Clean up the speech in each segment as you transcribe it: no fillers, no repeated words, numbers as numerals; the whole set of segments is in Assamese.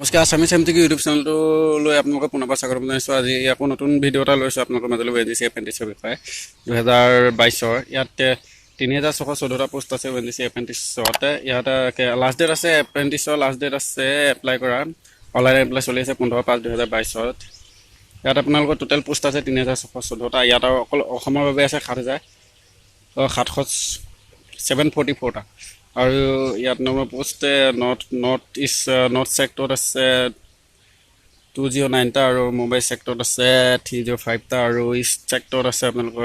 নমস্কাৰ আছামিজ MCQ ইউটিউব চেনেলটোলৈ আপোনালোকক পুনৰ স্বাগতম জনাইছোঁ। আজি আকৌ নতুন ভিডিঅ' এটা লৈছোঁ আপোনালোকৰ মাজলৈ ONGC এপ্ৰেণ্টিছৰ বিষয়ে 2022 ইয়াত 3614টা পোষ্ট আছে ONGC এপ্ৰেণ্টিছত। ইয়াত লাষ্ট ডেট আছে এপ্ৰেণ্টিছৰ লাষ্ট ডেট আছে এপ্লাই কৰা অনলাইন এপ্লাই চলি আছে 15/5/2022। ইয়াত আপোনালোকৰ টোটেল পোষ্ট আছে 3614টা। ইয়াত আৰু অকল অসমৰ বাবে আছে 744টা আৰু ইয়াত নম্বৰ পোষ্ট নৰ্থ ছেক্টৰত আছে 209টা আৰু মুম্বাই ছেক্টৰত আছে 305টা আৰু ইষ্ট ছেক্টৰত আছে আপোনালোকৰ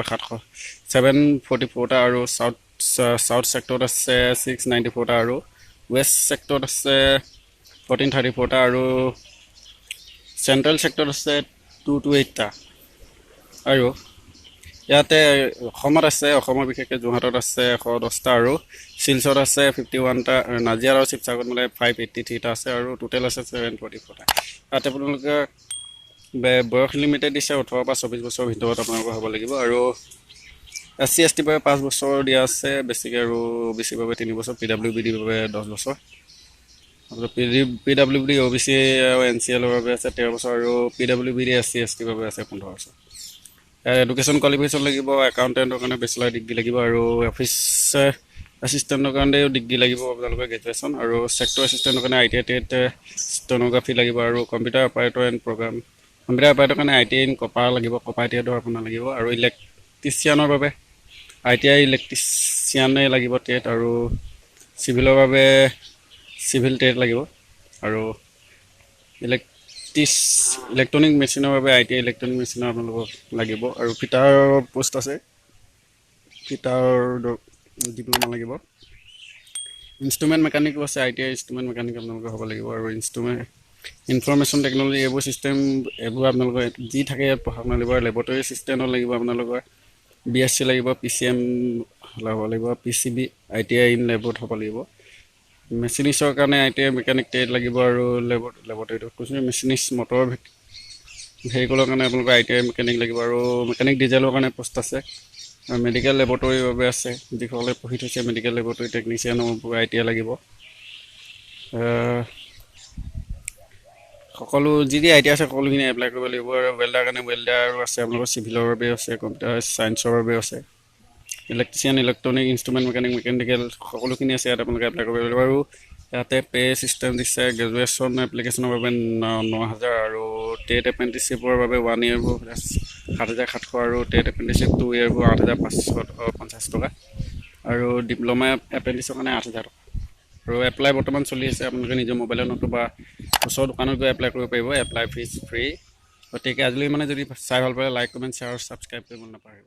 744টা আৰু চাউথ ছেক্টৰত আছে 694টা আৰু ৱেষ্ট ছেক্টৰত আছে 1434টা আৰু চেণ্ট্ৰেল ছেক্টৰত আছে 228টা আৰু ইয়াতে অসমত আছে অসমৰ বিশেষকৈ যোৰহাটত আছে 110টা আৰু শিলচৰত আছে 51টা নাজিৰা আৰু শিৱসাগৰত মানে 583টা আছে আৰু টোটেল আছে 744টা। ইয়াতে আপোনালোকে বয়স লিমিটেড দিছে 18 পৰা 24 বছৰৰ ভিতৰত আপোনালোকৰ হ'ব লাগিব আৰু SC ST বাবে 5 বছৰ দিয়া আছে বেছিকৈ আৰু OBC বাবে 3 বছৰ PWBD বাবে 10 বছৰ আৰু PWBD OBC আৰু NCL বাবে আছে 13 বছৰ আৰু PWBD SC ST বাবে আছে 15 বছৰ। এডুকেশ্যন কোৱালিফিকেশ্যন লাগিব, একাউণ্টেণ্টৰ কাৰণে বেচেলাৰ ডিগ্ৰী লাগিব আৰু অফিচ এছিষ্টেণ্টৰ কাৰণেও ডিগ্ৰী লাগিব আপোনালোকৰ গ্ৰেজুৱেশ্যন আৰু ছেক্টৰ এছিষ্টেণ্টৰ কাৰণে ITI ষ্টেন'গ্ৰাফি লাগিব আৰু computer operator and program computer operator কাৰণে ITI ইন কপাৰ লাগিব, কপাৰ ITI আপোনাৰ লাগিব আৰু ইলেক্ট্ৰিচিয়ানৰ বাবে ITI ইলেক্ট্ৰিচিয়ানে লাগিব টেট আৰু চিভিলৰ বাবে চিভিল টেট লাগিব আৰু ইলেক্ট্ৰনিক মেচিনৰ বাবে ITI ইলেক্ট্ৰনিক মেচিনৰ আপোনালোকক লাগিব আৰু ফিটাৰ পোষ্ট আছে, ফিটাৰ ডিপ্ল'মা লাগিব। ইনষ্ট্ৰুমেণ্ট মেকানিকো আছে, ITI ইনষ্ট্ৰুমেণ্ট মেকানিক আপোনালোকৰ হ'ব লাগিব আৰু ইনফৰমেশ্যন টেকন'লজি এইবোৰ চিষ্টেম এইবোৰ আপোনালোকৰ যি থাকে ইয়াত পঢ়া শুনা লাগিব আৰু লেবৰেটৰী এছিষ্টেণ্টত লাগিব আপোনালোকৰ BSc লাগিব, PCM হ'ব লাগিব, PCB ITI ইন লেবত হ'ব লাগিব। মেচিনিষ্টৰ কাৰণে ITI মেকানিক টেট লাগিব আৰু লেবৰেটৰীটো কৈছোঁ মেচিনিষ্ট মটৰ ভেহিকলৰ কাৰণে আপোনালোকৰ ITI মেকানিক লাগিব আৰু মেকানিক ডিজেলৰ কাৰণে পোষ্ট আছে আৰু মেডিকেল লেবৰেটৰীৰ বাবে আছে যিসকলে পঢ়ি থৈছে মেডিকেল লেবৰেটৰী টেকনিচিয়ানৰ ITI লাগিব। সকলো যি ITI আছে সকলোখিনি এপ্লাই কৰিব লাগিব আৰু ৱেল্ডাৰ কাৰণে ৱেল্ডাৰ আছে আপোনালোকৰ চিভিলৰ বাবে আছে, কম্পিউটাৰ ছায়েন্সৰ বাবে আছে, electrician electronic instrument mechanic mechanical সকলোখিনি আছে ইয়াত আপোনালোকে এপ্লাই কৰিব লাগিব আৰু ইয়াতে পে' চিষ্টেম দিছে গ্ৰেজুৱেশ্যন এপ্লিকেশ্যনৰ বাবে 9,000 আৰু টেট এপ্ৰেণ্টিছশ্বিপৰ বাবে 1 ইয়েৰবোৰ 7,700 আৰু টেট এপ্ৰেণ্টিছশ্বিপ 2 ইয়েৰবোৰ 8,550 টকা আৰু ডিপ্ল'মা এপ্ৰেণ্টিছৰ কাৰণে 8,000 টকা আৰু এপ্লাই বৰ্তমান চলি আছে। আপোনালোকে নিজৰ মোবাইলত নতুবা ওচৰৰ দোকানত গৈ এপ্লাই কৰিব পাৰিব, এপ্লাই ফিজ ফ্ৰী। গতিকে আজিলৈ মানে যদি চাই ভাল পালে লাইক কমেণ্ট শ্বেয়াৰ আৰু ছাবস্ক্ৰাইব কৰিব নাপাহৰিব।